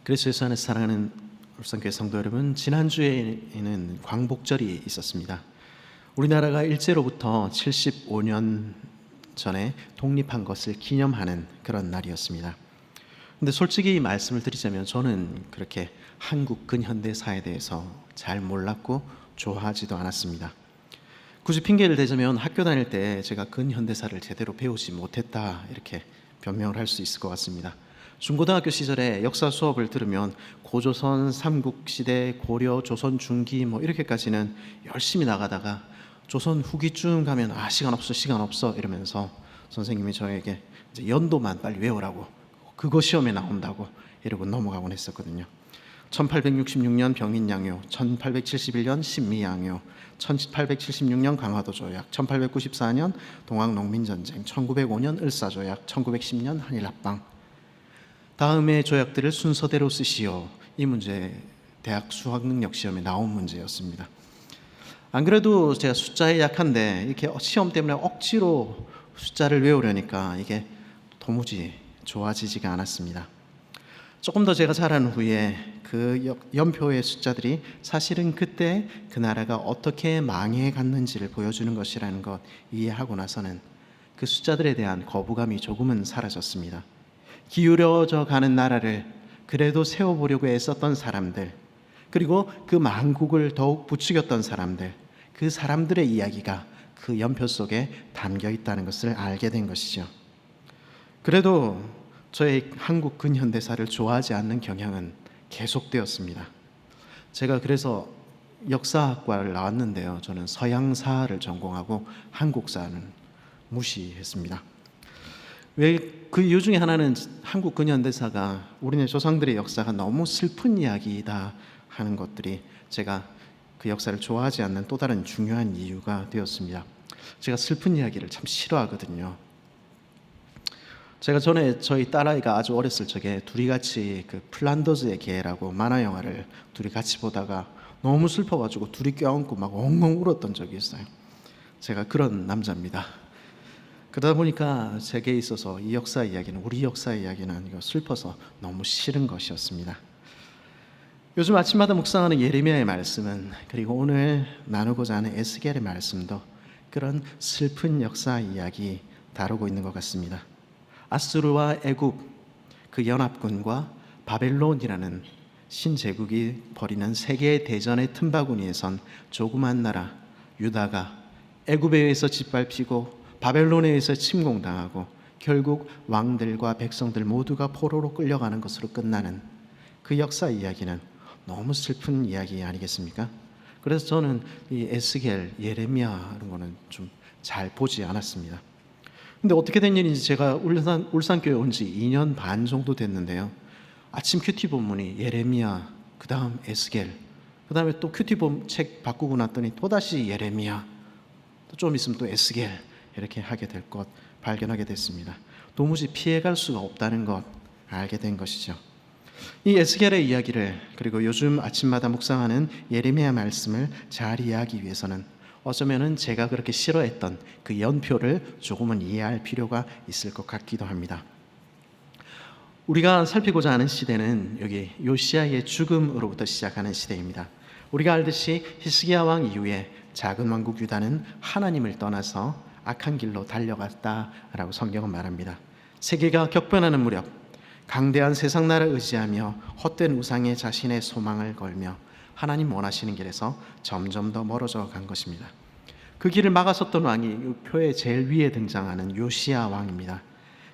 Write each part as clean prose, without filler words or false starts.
그리스도에서 안에 사랑하는 울산교회 성도 여러분, 지난주에는 광복절이 있었습니다. 우리나라가 일제로부터 75년 전에 독립한 것을 기념하는 그런 날이었습니다. 근데 솔직히 말씀을 드리자면 저는 그렇게 한국 근현대사에 대해서 잘 몰랐고 좋아하지도 않았습니다. 굳이 핑계를 대자면 학교 다닐 때 제가 근현대사를 제대로 배우지 못했다, 이렇게 변명을 할 수 있을 것 같습니다. 중고등학교 시절에 역사 수업을 들으면 고조선, 삼국시대, 고려, 조선 중기 이렇게까지는 열심히 나가다가 조선 후기쯤 가면 시간 없어 이러면서 선생님이 저에게 이제 연도만 빨리 외우라고, 그거 시험에 나온다고 이러고 넘어가곤 했었거든요. 1866년 병인양요, 1871년 신미양요, 1876년 강화도 조약, 1894년 동학농민전쟁, 1905년 을사조약, 1910년 한일합방. 다음의 조약들을 순서대로 쓰시오. 이 문제 대학 수학능력 시험에 나온 문제였습니다. 안 그래도 제가 숫자에 약한데 이렇게 시험 때문에 억지로 숫자를 외우려니까 이게 도무지 좋아지지가 않았습니다. 조금 더 제가 자란 후에 그 연표의 숫자들이 사실은 그때 그 나라가 어떻게 망해갔는지를 보여주는 것이라는 것 이해하고 나서는 그 숫자들에 대한 거부감이 조금은 사라졌습니다. 기울어져 가는 나라를 그래도 세워보려고 애썼던 사람들, 그리고 그 망국을 더욱 부추겼던 사람들, 그 사람들의 이야기가 그 연표 속에 담겨 있다는 것을 알게 된 것이죠. 그래도 저의 한국 근현대사를 좋아하지 않는 경향은 계속되었습니다. 제가 그래서 역사학과를 나왔는데요, 저는 서양사를 전공하고 한국사는 무시했습니다. 왜 그 이유 중에 하나는 한국 근현대사가 우리네 조상들의 역사가 너무 슬픈 이야기이다 하는 것들이 제가 그 역사를 좋아하지 않는 또 다른 중요한 이유가 되었습니다. 제가 슬픈 이야기를 참 싫어하거든요. 제가 전에 저희 딸아이가 아주 어렸을 적에 둘이 같이 그 플란더스의 개라고 만화 영화를 둘이 같이 보다가 너무 슬퍼가지고 둘이 껴안고 막 엉엉 울었던 적이 있어요. 제가 그런 남자입니다. 그러다 보니까 제게 있어서 이 역사 이야기는, 우리 역사 이야기는 이거 슬퍼서 너무 싫은 것이었습니다. 요즘 아침마다 묵상하는 예레미야의 말씀은, 그리고 오늘 나누고자 하는 에스겔의 말씀도 그런 슬픈 역사 이야기 다루고 있는 것 같습니다. 아수르와 애굽, 그 연합군과 바벨론이라는 신제국이 벌이는 세계의 대전의 틈바구니에 선 조그만 나라 유다가 애굽에 의해서 짓밟히고 바벨론에 의해서 침공당하고 결국 왕들과 백성들 모두가 포로로 끌려가는 것으로 끝나는 그 역사 이야기는 너무 슬픈 이야기 아니겠습니까? 그래서 저는 이 에스겔, 예레미야 이런 거는 좀 잘 보지 않았습니다. 근데 어떻게 된 일인지 제가 울산교회 온 지 2년 반 정도 됐는데요, 아침 큐티 본문이 예레미야, 그 다음 에스겔, 그 다음에 또 큐티 책 바꾸고 났더니 또다시 예레미야, 또 좀 있으면 또 에스겔, 이렇게 하게 될 것 발견하게 됐습니다. 도무지 피해갈 수가 없다는 것 알게 된 것이죠. 이 에스겔의 이야기를, 그리고 요즘 아침마다 묵상하는 예레미야 말씀을 잘 이해하기 위해서는 어쩌면은 제가 그렇게 싫어했던 그 연표를 조금은 이해할 필요가 있을 것 같기도 합니다. 우리가 살피고자 하는 시대는 여기 요시야의 죽음으로부터 시작하는 시대입니다. 우리가 알듯이 히스기야 왕 이후에 작은 왕국 유다는 하나님을 떠나서 악한 길로 달려갔다라고 성경은 말합니다. 세계가 격변하는 무렵 강대한 세상 나라를 의지하며 헛된 우상에 자신의 소망을 걸며 하나님 원하시는 길에서 점점 더 멀어져 간 것입니다. 그 길을 막아섰던 왕이 이 표의 제일 위에 등장하는 요시야 왕입니다.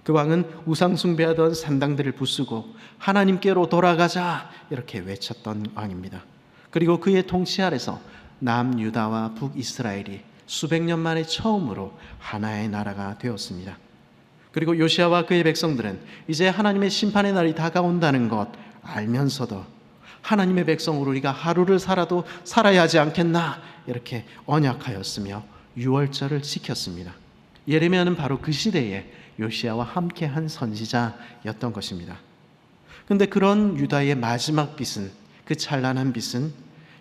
그 왕은 우상 숭배하던 산당들을 부수고 하나님께로 돌아가자 이렇게 외쳤던 왕입니다. 그리고 그의 통치 아래서 남유다와 북이스라엘이 수백 년 만에 처음으로 하나의 나라가 되었습니다. 그리고 요시야와 그의 백성들은 이제 하나님의 심판의 날이 다가온다는 것 알면서도 하나님의 백성으로 우리가 하루를 살아도 살아야 하지 않겠나 이렇게 언약하였으며 유월절을 지켰습니다. 예레미야는 바로 그 시대에 요시야와 함께한 선지자였던 것입니다. 그런데 그런 유다의 마지막 빛은, 그 찬란한 빛은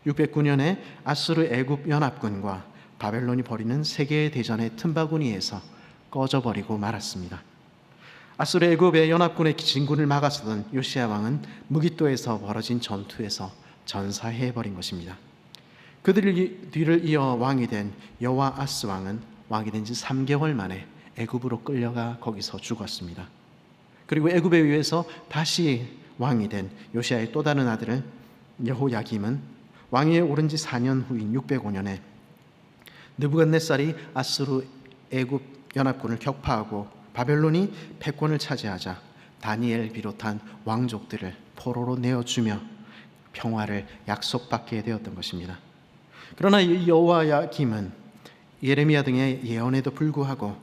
609년에 아수르 애굽 연합군과 바벨론이 벌이는 세계의 대전의 틈바구니에서 꺼져버리고 말았습니다. 아수르 애굽의 연합군의 진군을 막아서던 요시야 왕은 무깃도에서 벌어진 전투에서 전사해버린 것입니다. 그들 뒤를 이어 왕이 된 여호아스 왕은 왕이 된 지 3개월 만에 애굽으로 끌려가 거기서 죽었습니다. 그리고 애굽에 의해서 다시 왕이 된 요시야의 또 다른 아들 여호야김은 왕위에 오른 지 4년 후인 605년에 느부갓네살이 아수르 애굽 연합군을 격파하고 바벨론이 패권을 차지하자 다니엘 비롯한 왕족들을 포로로 내어주며 평화를 약속받게 되었던 것입니다. 그러나 여호야김은 예레미야 등의 예언에도 불구하고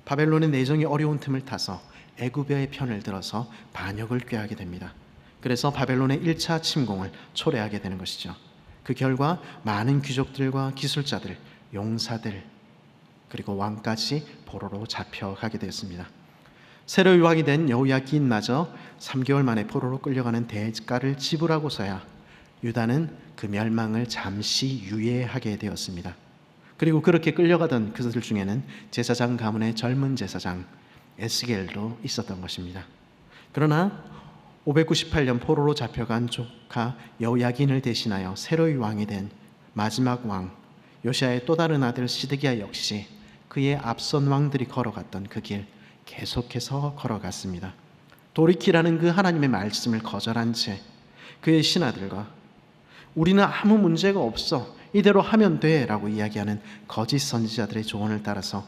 바벨론의 내정이 어려운 틈을 타서 애굽의 편을 들어서 반역을 꾀하게 됩니다. 그래서 바벨론의 1차 침공을 초래하게 되는 것이죠. 그 결과 많은 귀족들과 기술자들, 용사들, 그리고 왕까지 포로로 잡혀가게 되었습니다. 새로이 왕이 된 여호야긴마저 3개월 만에 포로로 끌려가는 대가를 지불하고서야 유다는 그 멸망을 잠시 유예하게 되었습니다. 그리고 그렇게 끌려가던 그들 중에는 제사장 가문의 젊은 제사장 에스겔도 있었던 것입니다. 그러나 598년 포로로 잡혀간 조카 여호야긴을 대신하여 새로이 왕이 된 마지막 왕 요시야의 또 다른 아들 시드기야 역시 그의 앞선 왕들이 걸어갔던 그 길 계속해서 걸어갔습니다. 돌이키라는 그 하나님의 말씀을 거절한 채 그의 신하들과 우리는 아무 문제가 없어, 이대로 하면 돼 라고 이야기하는 거짓 선지자들의 조언을 따라서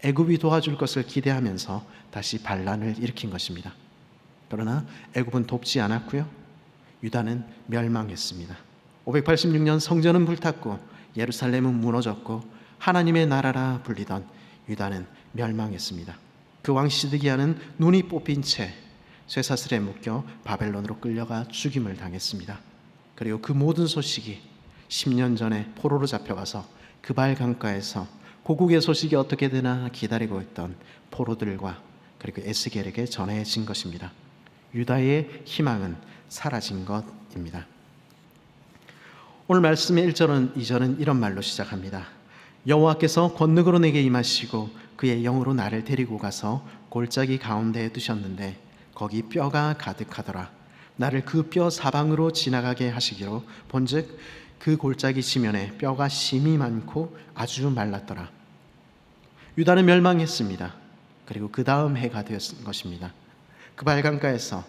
애굽이 도와줄 것을 기대하면서 다시 반란을 일으킨 것입니다. 그러나 애굽은 돕지 않았고요, 유다는 멸망했습니다. 586년 성전은 불탔고 예루살렘은 무너졌고 하나님의 나라라 불리던 유다는 멸망했습니다. 그 왕 시드기야는 눈이 뽑힌 채 쇠사슬에 묶여 바벨론으로 끌려가 죽임을 당했습니다. 그리고 그 모든 소식이 10년 전에 포로로 잡혀가서 그발 강가에서 고국의 소식이 어떻게 되나 기다리고 있던 포로들과 그리고 에스겔에게 전해진 것입니다. 유다의 희망은 사라진 것입니다. 오늘 말씀의 1절은 2절은 이런 말로 시작합니다. 여호와께서 권능으로 내게 임하시고 그의 영으로 나를 데리고 가서 골짜기 가운데에 두셨는데 거기 뼈가 가득하더라. 나를 그 뼈 사방으로 지나가게 하시기로 본즉 그 골짜기 지면에 뼈가 심이 많고 아주 말랐더라. 유다는 멸망했습니다. 그리고 그 다음 해가 되었던 것입니다. 그 발강가에서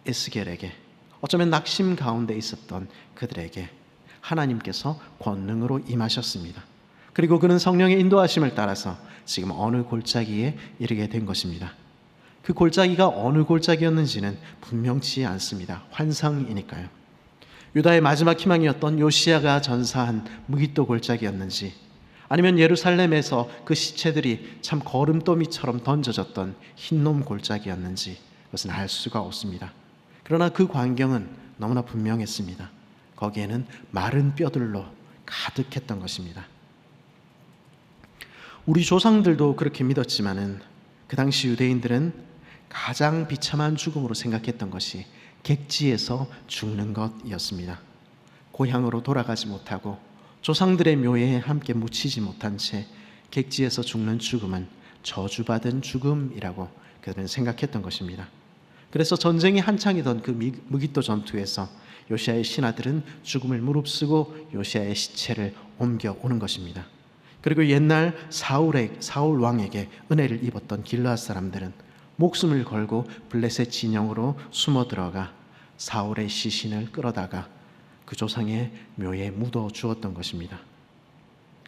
에스겔에게, 어쩌면 낙심 가운데 있었던 그들에게 하나님께서 권능으로 임하셨습니다. 그리고 그는 성령의 인도하심을 따라서 지금 어느 골짜기에 이르게 된 것입니다. 그 골짜기가 어느 골짜기였는지는 분명치 않습니다. 환상이니까요. 유다의 마지막 희망이었던 요시야가 전사한 무깃도 골짜기였는지, 아니면 예루살렘에서 그 시체들이 참 거름더미처럼 던져졌던 흰놈 골짜기였는지 그것은 알 수가 없습니다. 그러나 그 광경은 너무나 분명했습니다. 거기에는 마른 뼈들로 가득했던 것입니다. 우리 조상들도 그렇게 믿었지만은 그 당시 유대인들은 가장 비참한 죽음으로 생각했던 것이 객지에서 죽는 것이었습니다. 고향으로 돌아가지 못하고 조상들의 묘에 함께 묻히지 못한 채 객지에서 죽는 죽음은 저주받은 죽음이라고 그들은 생각했던 것입니다. 그래서 전쟁이 한창이던 그 무깃도 전투에서 요시야의 신하들은 죽음을 무릅쓰고 요시야의 시체를 옮겨오는 것입니다. 그리고 옛날 사울 왕에게 은혜를 입었던 길르앗 사람들은 목숨을 걸고 블레셋 진영으로 숨어 들어가 사울의 시신을 끌어다가 그 조상의 묘에 묻어 주었던 것입니다.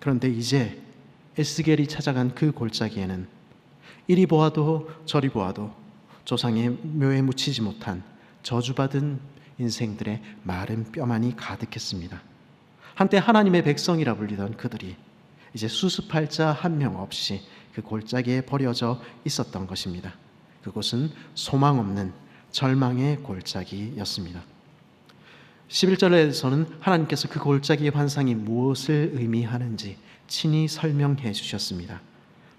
그런데 이제 에스겔이 찾아간 그 골짜기에는 이리 보아도 저리 보아도 조상의 묘에 묻히지 못한 저주받은 인생들의 마른 뼈만이 가득했습니다. 한때 하나님의 백성이라 불리던 그들이 이제 수습할 자 한 명 없이 그 골짜기에 버려져 있었던 것입니다. 그곳은 소망 없는 절망의 골짜기였습니다. 11절에서는 하나님께서 그 골짜기의 환상이 무엇을 의미하는지 친히 설명해 주셨습니다.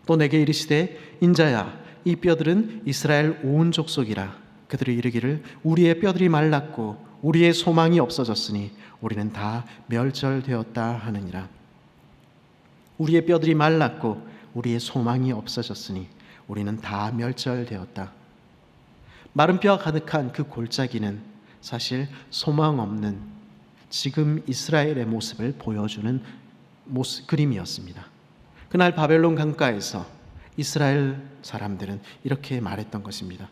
또 내게 이르시되 인자야, 이 뼈들은 이스라엘 온 족속이라. 그들이 이르기를 우리의 뼈들이 말랐고 우리의 소망이 없어졌으니 우리는 다 멸절되었다 하느니라. 우리의 뼈들이 말랐고 우리의 소망이 없어졌으니 우리는 다 멸절되었다. 마른 뼈가 가득한 그 골짜기는 사실 소망 없는 지금 이스라엘의 모습을 보여주는 그림이었습니다. 그날 바벨론 강가에서 이스라엘 사람들은 이렇게 말했던 것입니다.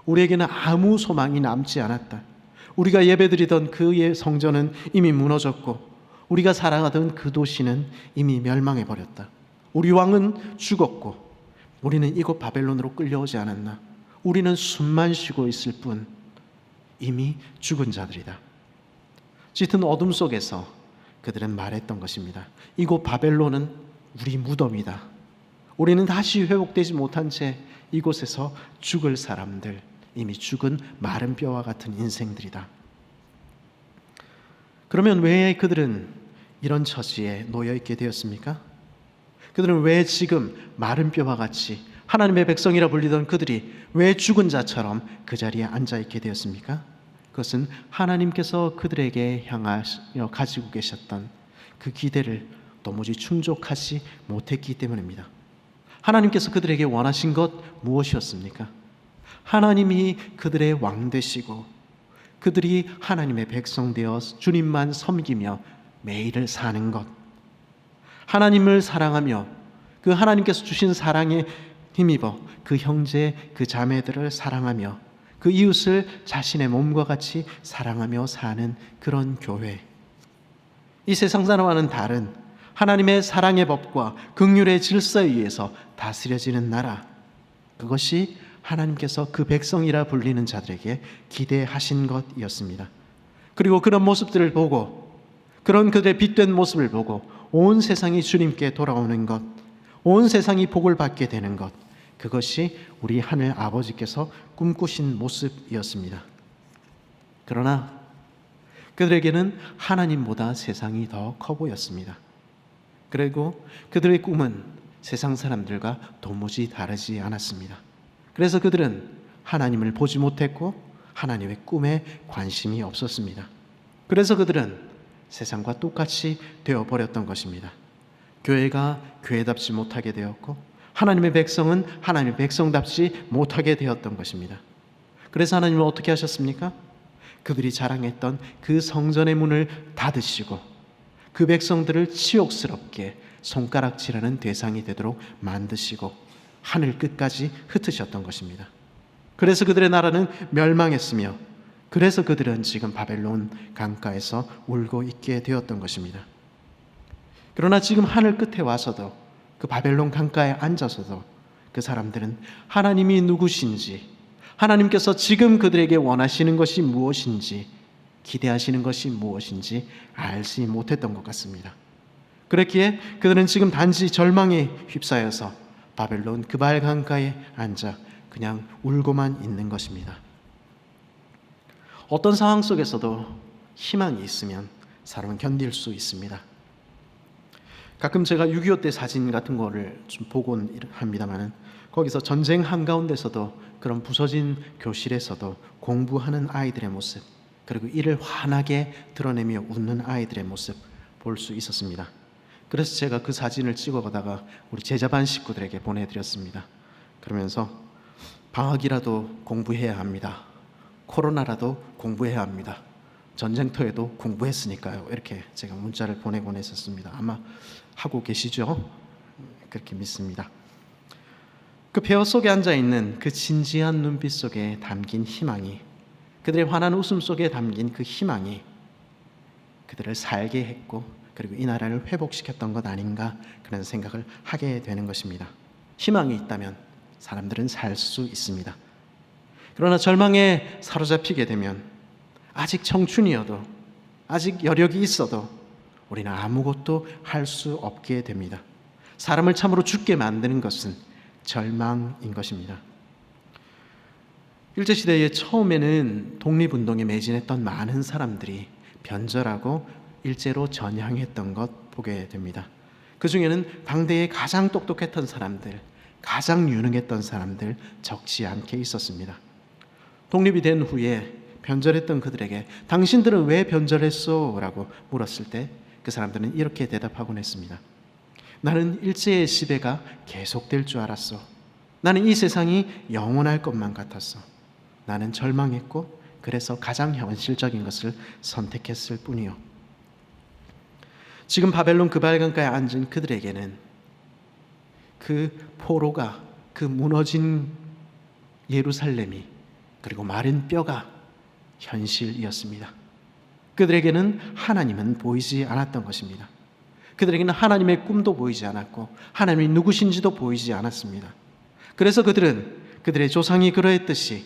우리에게는 아무 소망이 남지 않았다. 우리가 예배드리던 그 성전은 이미 무너졌고 우리가 살아가던 그 도시는 이미 멸망해버렸다. 우리 왕은 죽었고 우리는 이곳 바벨론으로 끌려오지 않았나. 우리는 숨만 쉬고 있을 뿐 이미 죽은 자들이다. 짙은 어둠 속에서 그들은 말했던 것입니다. 이곳 바벨론은 우리 무덤이다. 우리는 다시 회복되지 못한 채 이곳에서 죽을 사람들, 이미 죽은 마른 뼈와 같은 인생들이다. 그러면 왜 그들은 이런 처지에 놓여 있게 되었습니까? 그들은 왜 지금 마른 뼈와 같이 하나님의 백성이라 불리던 그들이 왜 죽은 자처럼 그 자리에 앉아 있게 되었습니까? 그것은 하나님께서 그들에게 향하여 가지고 계셨던 그 기대를 도무지 충족하지 못했기 때문입니다. 하나님께서 그들에게 원하신 것 무엇이었습니까? 하나님이 그들의 왕 되시고 그들이 하나님의 백성 되어 주님만 섬기며 매일을 사는 것, 하나님을 사랑하며 그 하나님께서 주신 사랑에 힘입어 그 형제, 그 자매들을 사랑하며 그 이웃을 자신의 몸과 같이 사랑하며 사는 그런 교회, 이 세상 사람과는 다른 하나님의 사랑의 법과 긍휼의 질서에 의해서 다스려지는 나라, 그것이 하나님께서 그 백성이라 불리는 자들에게 기대하신 것이었습니다. 그리고 그런 모습들을 보고, 그런 그들의 빛된 모습을 보고 온 세상이 주님께 돌아오는 것, 온 세상이 복을 받게 되는 것, 그것이 우리 하늘 아버지께서 꿈꾸신 모습이었습니다. 그러나 그들에게는 하나님보다 세상이 더 커 보였습니다. 그리고 그들의 꿈은 세상 사람들과 도무지 다르지 않았습니다. 그래서 그들은 하나님을 보지 못했고 하나님의 꿈에 관심이 없었습니다. 그래서 그들은 세상과 똑같이 되어버렸던 것입니다. 교회가 교회답지 못하게 되었고 하나님의 백성은 하나님의 백성답지 못하게 되었던 것입니다. 그래서 하나님은 어떻게 하셨습니까? 그들이 자랑했던 그 성전의 문을 닫으시고 그 백성들을 치욕스럽게 손가락질하는 대상이 되도록 만드시고 하늘 끝까지 흩으셨던 것입니다. 그래서 그들의 나라는 멸망했으며 그래서 그들은 지금 바벨론 강가에서 울고 있게 되었던 것입니다. 그러나 지금 하늘 끝에 와서도 그 바벨론 강가에 앉아서도 그 사람들은 하나님이 누구신지, 하나님께서 지금 그들에게 원하시는 것이 무엇인지, 기대하시는 것이 무엇인지 알지 못했던 것 같습니다. 그랬기에 그들은 지금 단지 절망에 휩싸여서 바벨론 그발 강가에 앉아 그냥 울고만 있는 것입니다. 어떤 상황 속에서도 희망이 있으면 사람은 견딜 수 있습니다. 가끔 제가 6.25 때 사진 같은 거를 좀 보곤 합니다만 거기서 전쟁 한가운데서도 그런 부서진 교실에서도 공부하는 아이들의 모습, 그리고 이를 환하게 드러내며 웃는 아이들의 모습 볼 수 있었습니다. 그래서 제가 그 사진을 찍어가다가 우리 제자반 식구들에게 보내드렸습니다. 그러면서 방학이라도 공부해야 합니다. 코로나라도 공부해야 합니다. 전쟁터에도 공부했으니까요. 이렇게 제가 문자를 보내곤 했었습니다. 아마 하고 계시죠? 그렇게 믿습니다. 그 폐허 속에 앉아있는 그 진지한 눈빛 속에 담긴 희망이, 그들의 환한 웃음 속에 담긴 그 희망이 그들을 살게 했고 그리고 이 나라를 회복시켰던 것 아닌가 그런 생각을 하게 되는 것입니다. 희망이 있다면 사람들은 살 수 있습니다. 그러나 절망에 사로잡히게 되면 아직 청춘이어도 아직 여력이 있어도 우리는 아무것도 할 수 없게 됩니다. 사람을 참으로 죽게 만드는 것은 절망인 것입니다. 일제시대의 처음에는 독립운동에 매진했던 많은 사람들이 변절하고 일제로 전향했던 것 보게 됩니다. 그 중에는 당대에 가장 똑똑했던 사람들, 가장 유능했던 사람들 적지 않게 있었습니다. 독립이 된 후에 변절했던 그들에게 당신들은 왜 변절했소? 라고 물었을 때 그 사람들은 이렇게 대답하곤 했습니다. 나는 일제의 시대가 계속될 줄 알았어. 나는 이 세상이 영원할 것만 같았어. 나는 절망했고 그래서 가장 현실적인 것을 선택했을 뿐이요. 지금 바벨론 그발강가에 앉은 그들에게는 그 포로가, 그 무너진 예루살렘이, 그리고 마른 뼈가 현실이었습니다. 그들에게는 하나님은 보이지 않았던 것입니다. 그들에게는 하나님의 꿈도 보이지 않았고 하나님이 누구신지도 보이지 않았습니다. 그래서 그들은 그들의 조상이 그러했듯이,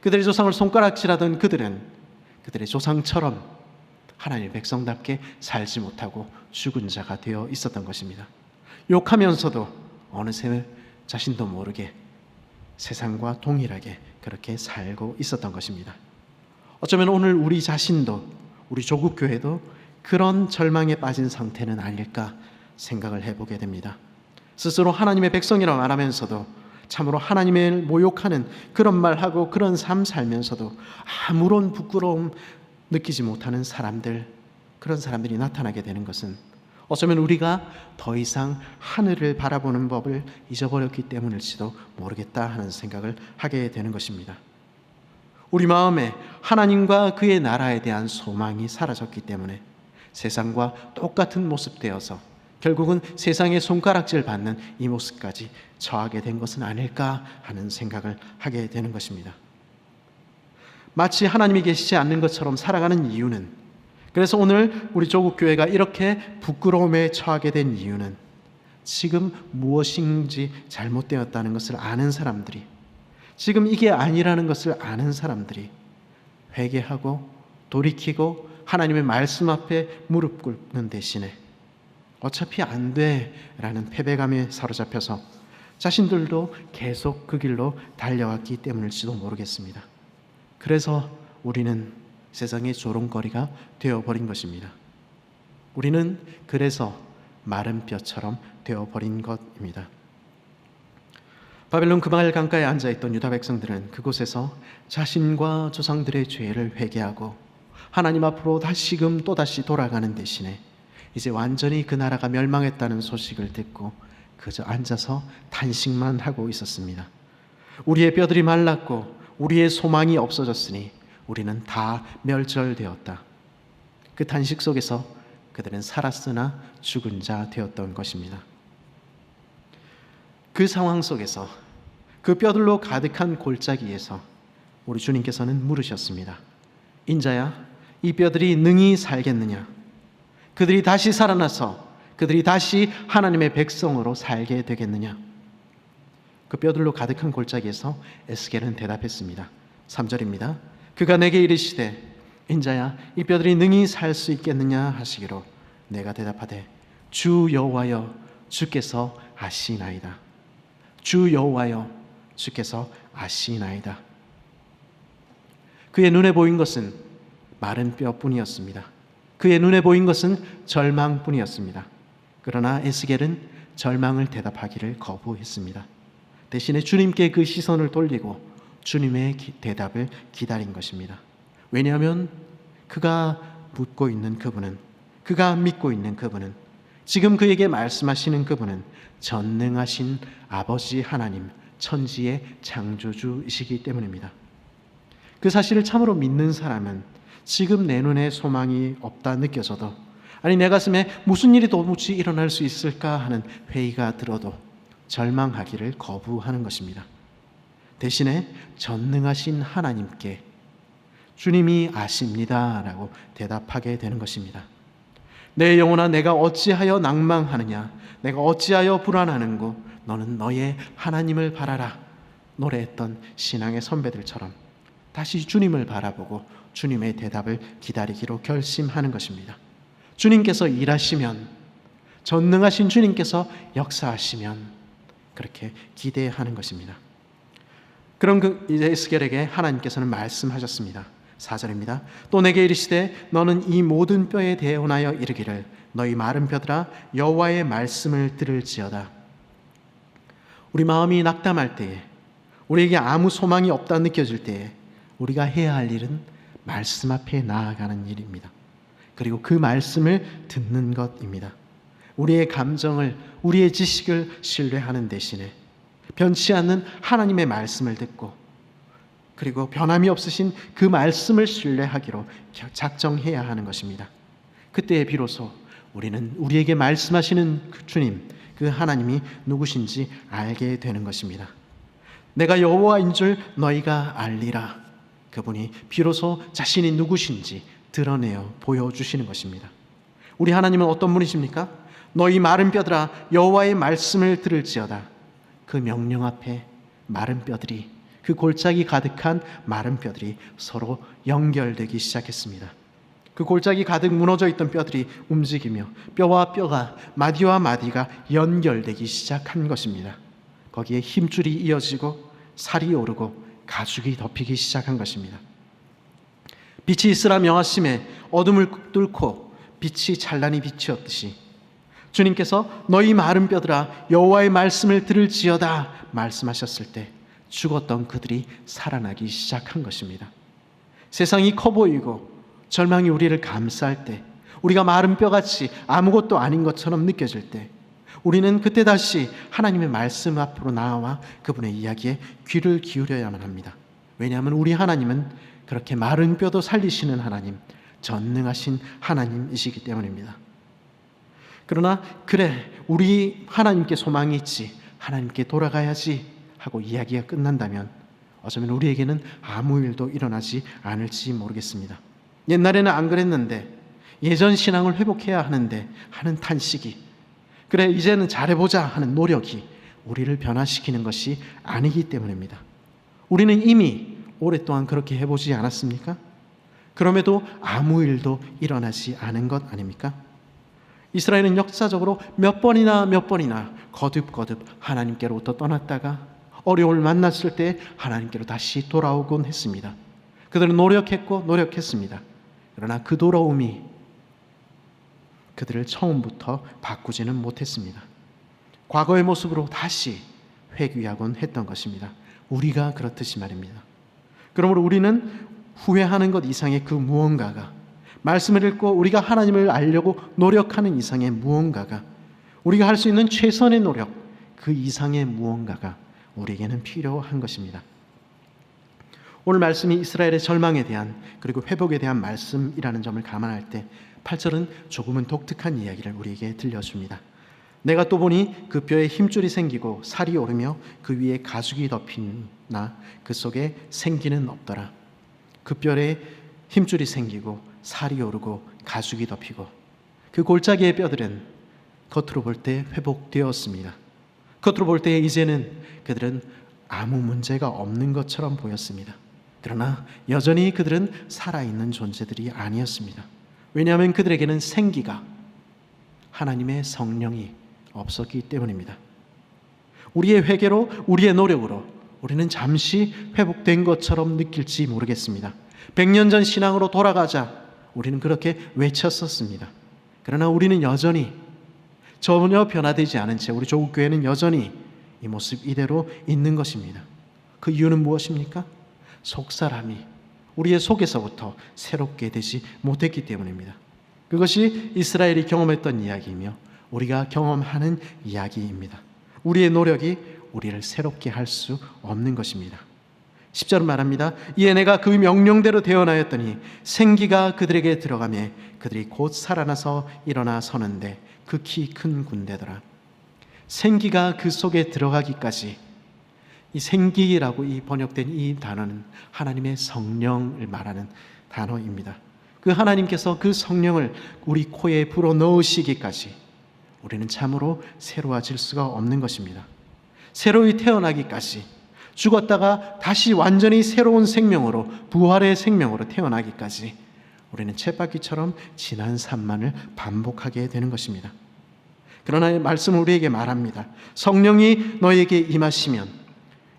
그들의 조상을 손가락질하던 그들은 그들의 조상처럼 하나님의 백성답게 살지 못하고 죽은 자가 되어 있었던 것입니다. 욕하면서도 어느새 자신도 모르게 세상과 동일하게 그렇게 살고 있었던 것입니다. 어쩌면 오늘 우리 자신도, 우리 조국교회도 그런 절망에 빠진 상태는 아닐까 생각을 해보게 됩니다. 스스로 하나님의 백성이라고 말하면서도 참으로 하나님을 모욕하는 그런 말하고 그런 삶 살면서도 아무런 부끄러움 느끼지 못하는 사람들, 그런 사람들이 나타나게 되는 것은 어쩌면 우리가 더 이상 하늘을 바라보는 법을 잊어버렸기 때문일지도 모르겠다 하는 생각을 하게 되는 것입니다. 우리 마음에 하나님과 그의 나라에 대한 소망이 사라졌기 때문에 세상과 똑같은 모습 되어서 결국은 세상의 손가락질 받는 이 모습까지 처하게 된 것은 아닐까 하는 생각을 하게 되는 것입니다. 마치 하나님이 계시지 않는 것처럼 살아가는 이유는, 그래서 오늘 우리 조국교회가 이렇게 부끄러움에 처하게 된 이유는 지금 무엇인지 잘못되었다는 것을 아는 사람들이, 지금 이게 아니라는 것을 아는 사람들이 회개하고 돌이키고 하나님의 말씀 앞에 무릎 꿇는 대신에 어차피 안 돼 라는 패배감에 사로잡혀서 자신들도 계속 그 길로 달려왔기 때문일지도 모르겠습니다. 그래서 우리는 세상의 조롱거리가 되어버린 것입니다. 우리는 그래서 마른 뼈처럼 되어버린 것입니다. 바벨론 그발 강가에 앉아있던 유다 백성들은 그곳에서 자신과 조상들의 죄를 회개하고 하나님 앞으로 다시금 또다시 돌아가는 대신에 이제 완전히 그 나라가 멸망했다는 소식을 듣고 그저 앉아서 탄식만 하고 있었습니다. 우리의 뼈들이 말랐고 우리의 소망이 없어졌으니 우리는 다 멸절되었다. 그 탄식 속에서 그들은 살았으나 죽은 자 되었던 것입니다. 그 상황 속에서 그 뼈들로 가득한 골짜기에서 우리 주님께서는 물으셨습니다. 인자야, 이 뼈들이 능히 살겠느냐? 그들이 다시 살아나서 그들이 다시 하나님의 백성으로 살게 되겠느냐? 그 뼈들로 가득한 골짜기에서 에스겔은 대답했습니다. 3절입니다. 그가 내게 이르시되 인자야, 이 뼈들이 능히 살 수 있겠느냐 하시기로 내가 대답하되 주 여호와여, 주께서 아시나이다. 주 여호와여, 주께서 아시나이다. 그의 눈에 보인 것은 마른 뼈뿐이었습니다. 그의 눈에 보인 것은 절망뿐이었습니다. 그러나 에스겔은 절망을 대답하기를 거부했습니다. 대신에 주님께 그 시선을 돌리고 주님의 대답을 기다린 것입니다. 왜냐하면 그가 묻고 있는 그분은, 그가 믿고 있는 그분은, 지금 그에게 말씀하시는 그분은 전능하신 아버지 하나님, 천지의 창조주이시기 때문입니다. 그 사실을 참으로 믿는 사람은 지금 내 눈에 소망이 없다 느껴져도, 아니 내 가슴에 무슨 일이 도무지 일어날 수 있을까 하는 회의가 들어도 절망하기를 거부하는 것입니다. 대신에 전능하신 하나님께 주님이 아십니다 라고 대답하게 되는 것입니다. 내 영혼아, 내가 어찌하여 낭망하느냐? 내가 어찌하여 불안하는고? 너는 너의 하나님을 바라라. 노래했던 신앙의 선배들처럼 다시 주님을 바라보고 주님의 대답을 기다리기로 결심하는 것입니다. 주님께서 일하시면, 전능하신 주님께서 역사하시면 그렇게 기대하는 것입니다. 그런 그 에스겔에게 하나님께서는 말씀하셨습니다. 4절입니다. 또 내게 이르시되 너는 이 모든 뼈에 대언하여 이르기를 너희 마른 뼈들아 여호와의 말씀을 들을지어다. 우리 마음이 낙담할 때에, 우리에게 아무 소망이 없다 느껴질 때에 우리가 해야 할 일은 말씀 앞에 나아가는 일입니다. 그리고 그 말씀을 듣는 것입니다. 우리의 감정을, 우리의 지식을 신뢰하는 대신에 변치 않는 하나님의 말씀을 듣고 그리고 변함이 없으신 그 말씀을 신뢰하기로 작정해야 하는 것입니다. 그때에 비로소 우리는 우리에게 말씀하시는 그 주님, 그 하나님이 누구신지 알게 되는 것입니다. 내가 여호와인 줄 너희가 알리라. 그분이 비로소 자신이 누구신지 드러내어 보여주시는 것입니다. 우리 하나님은 어떤 분이십니까? 너희 마른 뼈들아 여호와의 말씀을 들을지어다. 그 명령 앞에 마른 뼈들이, 그 골짜기 가득한 마른 뼈들이 서로 연결되기 시작했습니다. 그 골짜기 가득 무너져 있던 뼈들이 움직이며 뼈와 뼈가, 마디와 마디가 연결되기 시작한 것입니다. 거기에 힘줄이 이어지고 살이 오르고 가죽이 덮이기 시작한 것입니다. 빛이 있으라 명하심에 어둠을 뚫고 빛이 찬란히 비추었듯이 주님께서 너희 마른 뼈들아 여호와의 말씀을 들을지어다 말씀하셨을 때 죽었던 그들이 살아나기 시작한 것입니다. 세상이 커 보이고 절망이 우리를 감쌀 때, 우리가 마른 뼈같이 아무것도 아닌 것처럼 느껴질 때, 우리는 그때 다시 하나님의 말씀 앞으로 나와 그분의 이야기에 귀를 기울여야만 합니다. 왜냐하면 우리 하나님은 그렇게 마른 뼈도 살리시는 하나님, 전능하신 하나님이시기 때문입니다. 그러나 그래, 우리 하나님께 소망이 있지, 하나님께 돌아가야지 하고 이야기가 끝난다면 어쩌면 우리에게는 아무 일도 일어나지 않을지 모르겠습니다. 옛날에는 안 그랬는데, 예전 신앙을 회복해야 하는데 하는 탄식이, 그래 이제는 잘해보자 하는 노력이 우리를 변화시키는 것이 아니기 때문입니다. 우리는 이미 오랫동안 그렇게 해보지 않았습니까? 그럼에도 아무 일도 일어나지 않은 것 아닙니까? 이스라엘은 역사적으로 몇 번이나 거듭 하나님께로부터 떠났다가 어려움을 만났을 때 하나님께로 다시 돌아오곤 했습니다. 그들은 노력했습니다. 그러나 그 돌아옴이 그들을 처음부터 바꾸지는 못했습니다. 과거의 모습으로 다시 회귀하곤 했던 것입니다. 우리가 그렇듯이 말입니다. 그러므로 우리는 후회하는 것 이상의 그 무언가가, 말씀을 읽고 우리가 하나님을 알려고 노력하는 이상의 무언가가, 우리가 할 수 있는 최선의 노력 그 이상의 무언가가 우리에게는 필요한 것입니다. 오늘 말씀이 이스라엘의 절망에 대한, 그리고 회복에 대한 말씀이라는 점을 감안할 때 8절은 조금은 독특한 이야기를 우리에게 들려줍니다. 내가 또 보니 그 뼈에 힘줄이 생기고 살이 오르며 그 위에 가죽이 덮이나 그 속에 생기는 없더라. 그 뼈에 힘줄이 생기고 살이 오르고 가죽이 덮이고 그 골짜기의 뼈들은 겉으로 볼 때 회복되었습니다. 겉으로 볼 때 이제는 그들은 아무 문제가 없는 것처럼 보였습니다. 그러나 여전히 그들은 살아있는 존재들이 아니었습니다. 왜냐하면 그들에게는 생기가, 하나님의 성령이 없었기 때문입니다. 우리의 회개로, 우리의 노력으로 우리는 잠시 회복된 것처럼 느낄지 모르겠습니다. 100년 전 신앙으로 돌아가자 우리는 그렇게 외쳤었습니다. 그러나 우리는 여전히 전혀 변화되지 않은 채 우리 조국교회는 여전히 이 모습 이대로 있는 것입니다. 그 이유는 무엇입니까? 속사람이 우리의 속에서부터 새롭게 되지 못했기 때문입니다. 그것이 이스라엘이 경험했던 이야기이며 우리가 경험하는 이야기입니다. 우리의 노력이 우리를 새롭게 할 수 없는 것입니다. 10절은 말합니다. 이에 내가 그 명령대로 대언하였더니 생기가 그들에게 들어가매 그들이 곧 살아나서 일어나 서는데 극히 큰 군대더라. 생기가 그 속에 들어가기까지, 이 생기라고 이 번역된 이 단어는 하나님의 성령을 말하는 단어입니다. 그 하나님께서 그 성령을 우리 코에 불어 넣으시기까지 우리는 참으로 새로워질 수가 없는 것입니다. 새로이 태어나기까지, 죽었다가 다시 완전히 새로운 생명으로, 부활의 생명으로 태어나기까지 우리는 쳇바퀴처럼 지난 삶만을 반복하게 되는 것입니다. 그러나 말씀은 우리에게 말합니다. 성령이 너에게 임하시면,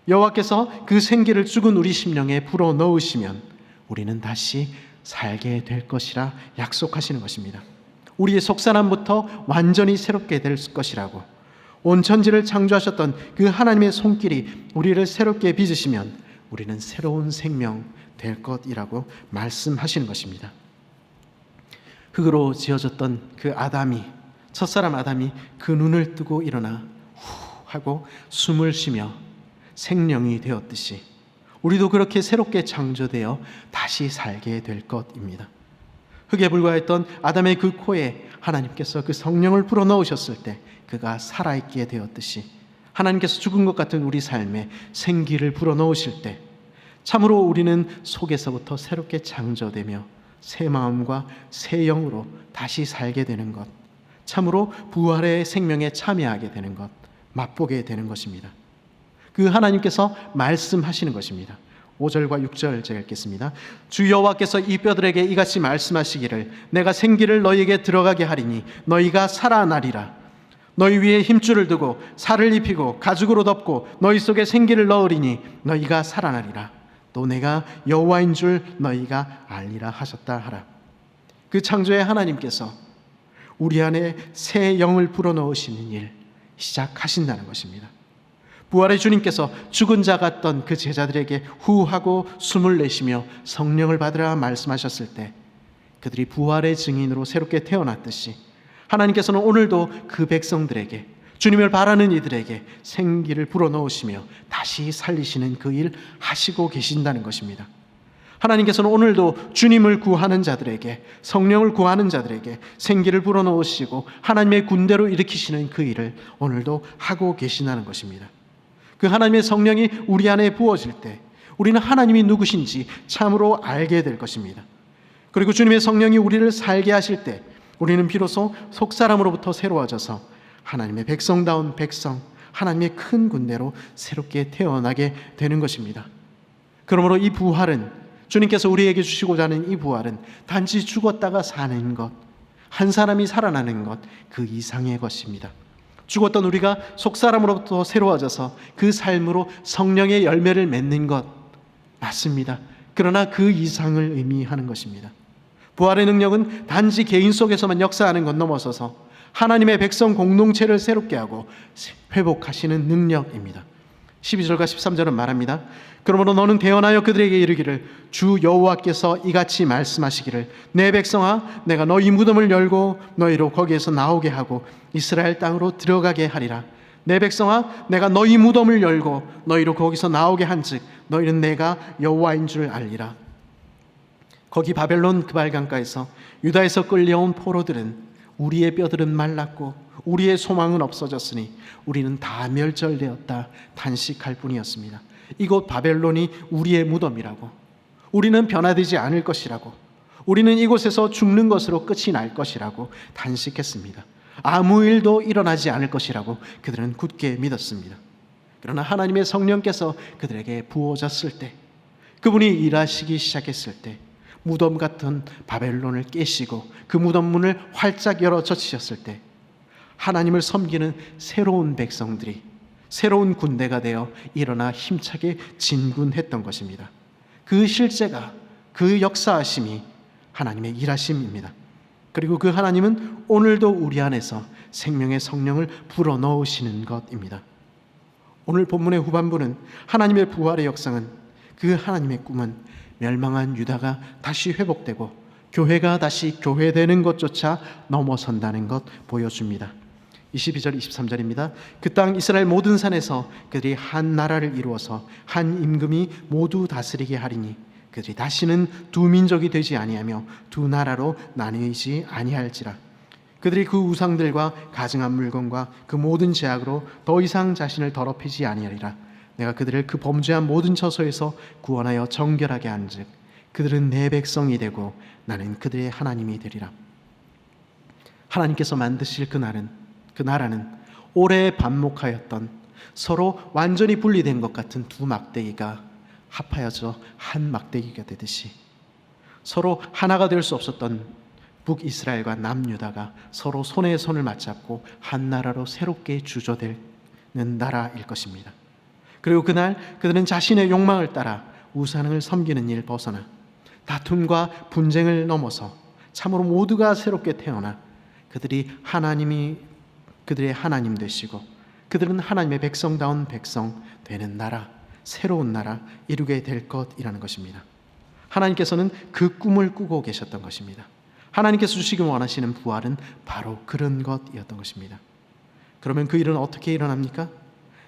여호와께서 그 생기를 죽은 우리 심령에 불어 넣으시면 우리는 다시 살게 될 것이라 약속하시는 것입니다. 우리의 속사람부터 완전히 새롭게 될 것이라고, 온 천지를 창조하셨던 그 하나님의 손길이 우리를 새롭게 빚으시면 우리는 새로운 생명 될 것이라고 말씀하시는 것입니다. 흙으로 지어졌던 그 아담이, 첫사람 아담이 그 눈을 뜨고 일어나 후 하고 숨을 쉬며 생명이 되었듯이 우리도 그렇게 새롭게 창조되어 다시 살게 될 것입니다. 흙에 불과했던 아담의 그 코에 하나님께서 그 성령을 불어넣으셨을 때 그가 살아있게 되었듯이, 하나님께서 죽은 것 같은 우리 삶에 생기를 불어넣으실 때 참으로 우리는 속에서부터 새롭게 창조되며 새 마음과 새 영으로 다시 살게 되는 것, 참으로 부활의 생명에 참여하게 되는 것, 맛보게 되는 것입니다. 그 하나님께서 말씀하시는 것입니다. 5절과 6절 제가 읽겠습니다. 주 여호와께서 이 뼈들에게 이같이 말씀하시기를 내가 생기를 너희에게 들어가게 하리니 너희가 살아나리라. 너희 위에 힘줄을 두고 살을 입히고 가죽으로 덮고 너희 속에 생기를 넣으리니 너희가 살아나리라. 또 내가 여호와인 줄 너희가 알리라 하셨다 하라. 그 창조의 하나님께서 우리 안에 새 영을 불어넣으시는 일 시작하신다는 것입니다. 부활의 주님께서 죽은 자 같던 그 제자들에게 후하고 숨을 내쉬며 성령을 받으라 말씀하셨을 때 그들이 부활의 증인으로 새롭게 태어났듯이 하나님께서는 오늘도 그 백성들에게, 주님을 바라는 이들에게 생기를 불어넣으시며 다시 살리시는 그 일 하시고 계신다는 것입니다. 하나님께서는 오늘도 주님을 구하는 자들에게, 성령을 구하는 자들에게 생기를 불어넣으시고 하나님의 군대로 일으키시는 그 일을 오늘도 하고 계시다는 것입니다. 그 하나님의 성령이 우리 안에 부어질 때 우리는 하나님이 누구신지 참으로 알게 될 것입니다. 그리고 주님의 성령이 우리를 살게 하실 때 우리는 비로소 속사람으로부터 새로워져서 하나님의 백성다운 백성, 하나님의 큰 군대로 새롭게 태어나게 되는 것입니다. 그러므로 이 부활은, 주님께서 우리에게 주시고자 하는 이 부활은 단지 죽었다가 사는 것, 한 사람이 살아나는 것, 그 이상의 것입니다. 죽었던 우리가 속사람으로부터 새로워져서 그 삶으로 성령의 열매를 맺는 것 맞습니다. 그러나 그 이상을 의미하는 것입니다. 부활의 능력은 단지 개인 속에서만 역사하는 것 넘어서서 하나님의 백성 공동체를 새롭게 하고 회복하시는 능력입니다. 12절과 13절은 말합니다. 그러므로 너는 대언하여 그들에게 이르기를 주 여호와께서 이같이 말씀하시기를 내 백성아 내가 너희 무덤을 열고 너희로 거기에서 나오게 하고 이스라엘 땅으로 들어가게 하리라. 내 백성아 내가 너희 무덤을 열고 너희로 거기서 나오게 한즉 너희는 내가 여호와인 줄 알리라. 거기 바벨론 그발강가에서 유다에서 끌려온 포로들은 우리의 뼈들은 말랐고 우리의 소망은 없어졌으니 우리는 다 멸절되었다 탄식할 뿐이었습니다. 이곳 바벨론이 우리의 무덤이라고, 우리는 변화되지 않을 것이라고, 우리는 이곳에서 죽는 것으로 끝이 날 것이라고 탄식했습니다. 아무 일도 일어나지 않을 것이라고 그들은 굳게 믿었습니다. 그러나 하나님의 성령께서 그들에게 부어졌을 때, 그분이 일하시기 시작했을 때 무덤 같은 바벨론을 깨시고 그 무덤 문을 활짝 열어 젖히셨을 때 하나님을 섬기는 새로운 백성들이, 새로운 군대가 되어 일어나 힘차게 진군했던 것입니다. 그 실제가, 그 역사하심이 하나님의 일하심입니다. 그리고 그 하나님은 오늘도 우리 안에서 생명의 성령을 불어넣으시는 것입니다. 오늘 본문의 후반부는 하나님의 부활의 역사는, 그 하나님의 꿈은 멸망한 유다가 다시 회복되고 교회가 다시 교회되는 것조차 넘어선다는 것 보여줍니다. 22절 23절입니다. 그 땅 이스라엘 모든 산에서 그들이 한 나라를 이루어서 한 임금이 모두 다스리게 하리니 그들이 다시는 두 민족이 되지 아니하며 두 나라로 나뉘지 아니할지라. 그들이 그 우상들과 가증한 물건과 그 모든 죄악으로 더 이상 자신을 더럽히지 아니하리라. 내가 그들을 그 범죄한 모든 처소에서 구원하여 정결하게 한즉 그들은 내 백성이 되고 나는 그들의 하나님이 되리라. 하나님께서 만드실 그 나라는 오래 반목하였던, 서로 완전히 분리된 것 같은 두 막대기가 합하여져 한 막대기가 되듯이 서로 하나가 될 수 없었던 북이스라엘과 남유다가 서로 손에 손을 맞잡고 한 나라로 새롭게 주저되는 나라일 것입니다. 그리고 그날 그들은 자신의 욕망을 따라 우상을 섬기는 일 벗어나 다툼과 분쟁을 넘어서 참으로 모두가 새롭게 태어나 그들이 그들의 하나님 되시고 그들은 하나님의 백성다운 백성 되는 나라, 새로운 나라 이루게 될 것이라는 것입니다. 하나님께서는 그 꿈을 꾸고 계셨던 것입니다. 하나님께서 주시기 원하시는 부활은 바로 그런 것이었던 것입니다. 그러면 그 일은 어떻게 일어납니까?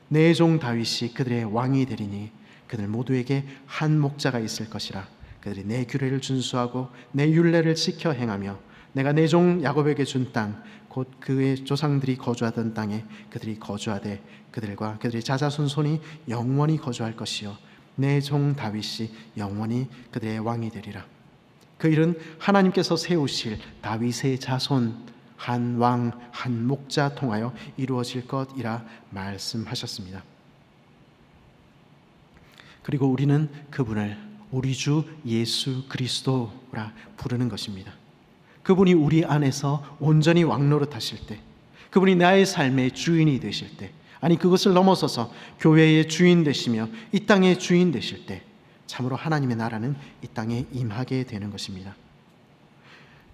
내 종 다윗이 그들의 왕이 되리니 그들 모두에게 한 목자가 있을 것이라. 그들이 내 규례를 준수하고 내 율례를 지켜 행하며 내가 내 종 야곱에게 준 땅 곧 그의 조상들이 거주하던 땅에 그들이 거주하되 그들과 그들의 자자손손이 영원히 거주할 것이요 내 종 다윗이 영원히 그들의 왕이 되리라. 그 일은 하나님께서 세우실 다윗의 자손 한 왕 한 목자 통하여 이루어질 것이라 말씀하셨습니다. 그리고 우리는 그분을 우리 주 예수 그리스도라 부르는 것입니다. 그분이 우리 안에서 온전히 왕노릇하실 때, 그분이 나의 삶의 주인이 되실 때, 아니 그것을 넘어서서 교회의 주인 되시며 이 땅의 주인 되실 때 참으로 하나님의 나라는 이 땅에 임하게 되는 것입니다.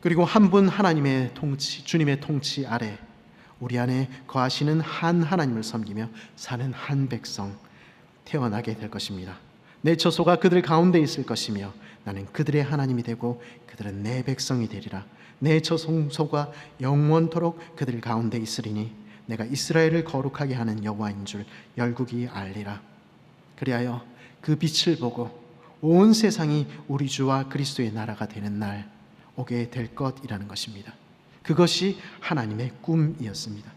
그리고 한 분 하나님의 통치, 주님의 통치 아래 우리 안에 거하시는 한 하나님을 섬기며 사는 한 백성 태어나게 될 것입니다. 내 처소가 그들 가운데 있을 것이며 나는 그들의 하나님이 되고 그들은 내 백성이 되리라. 내 처소가 영원토록 그들 가운데 있으리니 내가 이스라엘을 거룩하게 하는 여호와인 줄 열국이 알리라. 그리하여 그 빛을 보고 온 세상이 우리 주와 그리스도의 나라가 되는 날 오게 될 것이라는 것입니다. 그것이 하나님의 꿈이었습니다.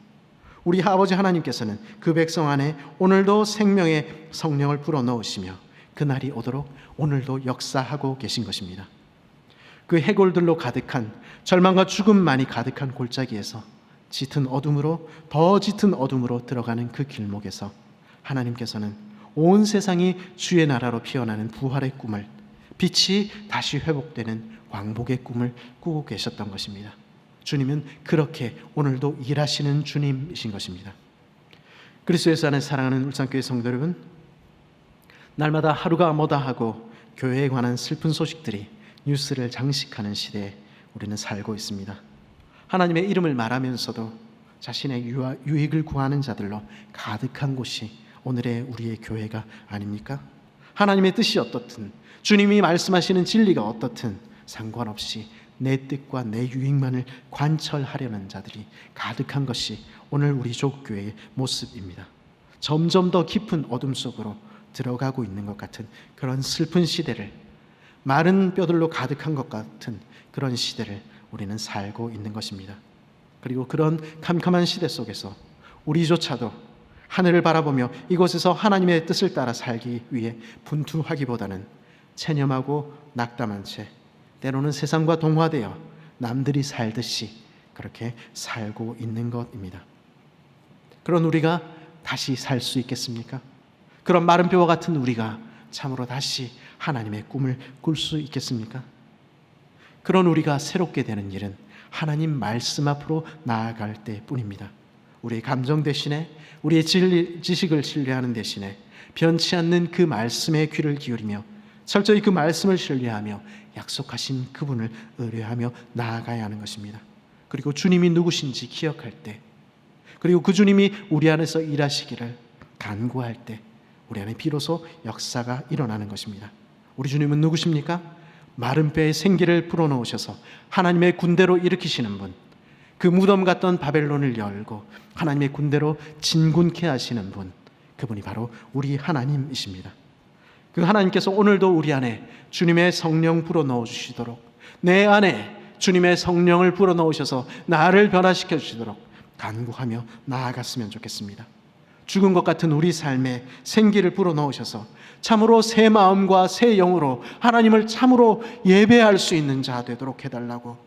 우리 아버지 하나님께서는 그 백성 안에 오늘도 생명의 성령을 불어넣으시며 그날이 오도록 오늘도 역사하고 계신 것입니다. 그 해골들로 가득한 절망과 죽음만이 가득한 골짜기에서 짙은 어둠으로 더 짙은 어둠으로 들어가는 그 길목에서 하나님께서는 온 세상이 주의 나라로 피어나는 부활의 꿈을, 빛이 다시 회복되는 왕복의 꿈을 꾸고 계셨던 것입니다. 주님은 그렇게 오늘도 일하시는 주님이신 것입니다. 그리스도에서 안에 사랑하는 울산교회 성도 여러분, 날마다 하루가 뭐다 하고 교회에 관한 슬픈 소식들이 뉴스를 장식하는 시대에 우리는 살고 있습니다. 하나님의 이름을 말하면서도 자신의 유익을 구하는 자들로 가득한 곳이 오늘의 우리의 교회가 아닙니까? 하나님의 뜻이 어떻든 주님이 말씀하시는 진리가 어떻든 상관없이 내 뜻과 내 유익만을 관철하려는 자들이 가득한 것이 오늘 우리 조국교회의 모습입니다. 점점 더 깊은 어둠 속으로 들어가고 있는 것 같은 그런 슬픈 시대를, 마른 뼈들로 가득한 것 같은 그런 시대를 우리는 살고 있는 것입니다. 그리고 그런 캄캄한 시대 속에서 우리조차도 하늘을 바라보며 이곳에서 하나님의 뜻을 따라 살기 위해 분투하기보다는 체념하고 낙담한 채 때로는 세상과 동화되어 남들이 살듯이 그렇게 살고 있는 것입니다. 그런 우리가 다시 살 수 있겠습니까? 그런 마른 뼈와 같은 우리가 참으로 다시 하나님의 꿈을 꿀 수 있겠습니까? 그런 우리가 새롭게 되는 일은 하나님 말씀 앞으로 나아갈 때뿐입니다. 우리의 감정 대신에 우리의 지식을 신뢰하는 대신에 변치 않는 그 말씀에 귀를 기울이며 철저히 그 말씀을 신뢰하며 약속하신 그분을 의뢰하며 나아가야 하는 것입니다. 그리고 주님이 누구신지 기억할 때, 그리고 그 주님이 우리 안에서 일하시기를 간구할 때 우리 안에 비로소 역사가 일어나는 것입니다. 우리 주님은 누구십니까? 마른 뼈에 생기를 불어넣으셔서 하나님의 군대로 일으키시는 분, 그 무덤 같던 바벨론을 열고 하나님의 군대로 진군케 하시는 분, 그분이 바로 우리 하나님이십니다. 그 하나님께서 오늘도 우리 안에 주님의 성령 불어넣어 주시도록, 내 안에 주님의 성령을 불어넣으셔서 나를 변화시켜 주시도록 간구하며 나아갔으면 좋겠습니다. 죽은 것 같은 우리 삶에 생기를 불어넣으셔서 참으로 새 마음과 새 영으로 하나님을 참으로 예배할 수 있는 자 되도록 해달라고,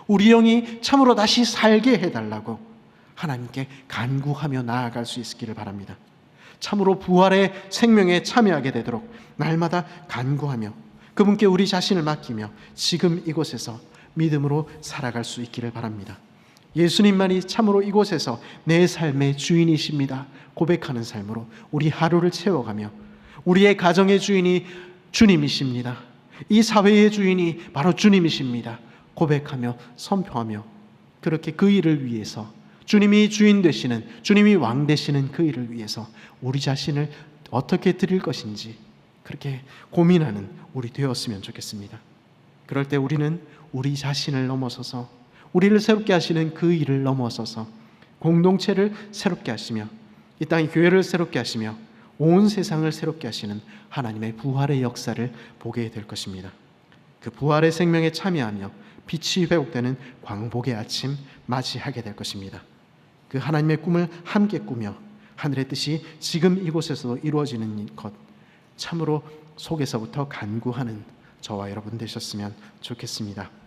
우리 영이 참으로 다시 살게 해달라고 하나님께 간구하며 나아갈 수 있기를 바랍니다. 참으로 부활의 생명에 참여하게 되도록 날마다 간구하며 그분께 우리 자신을 맡기며 지금 이곳에서 믿음으로 살아갈 수 있기를 바랍니다. 예수님만이 참으로 이곳에서 내 삶의 주인이십니다 고백하는 삶으로 우리 하루를 채워가며 우리의 가정의 주인이 주님이십니다, 이 사회의 주인이 바로 주님이십니다 고백하며 선포하며 그렇게 그 일을 위해서, 주님이 주인 되시는, 주님이 왕 되시는 그 일을 위해서 우리 자신을 어떻게 드릴 것인지 그렇게 고민하는 우리 되었으면 좋겠습니다. 그럴 때 우리는 우리 자신을 넘어서서 우리를 새롭게 하시는 그 일을 넘어서서 공동체를 새롭게 하시며 이 땅의 교회를 새롭게 하시며 온 세상을 새롭게 하시는 하나님의 부활의 역사를 보게 될 것입니다. 그 부활의 생명에 참여하며 빛이 회복되는 광복의 아침 맞이하게 될 것입니다. 그 하나님의 꿈을 함께 꾸며 하늘의 뜻이 지금 이곳에서도 이루어지는 것, 참으로 속에서부터 간구하는 저와 여러분 되셨으면 좋겠습니다.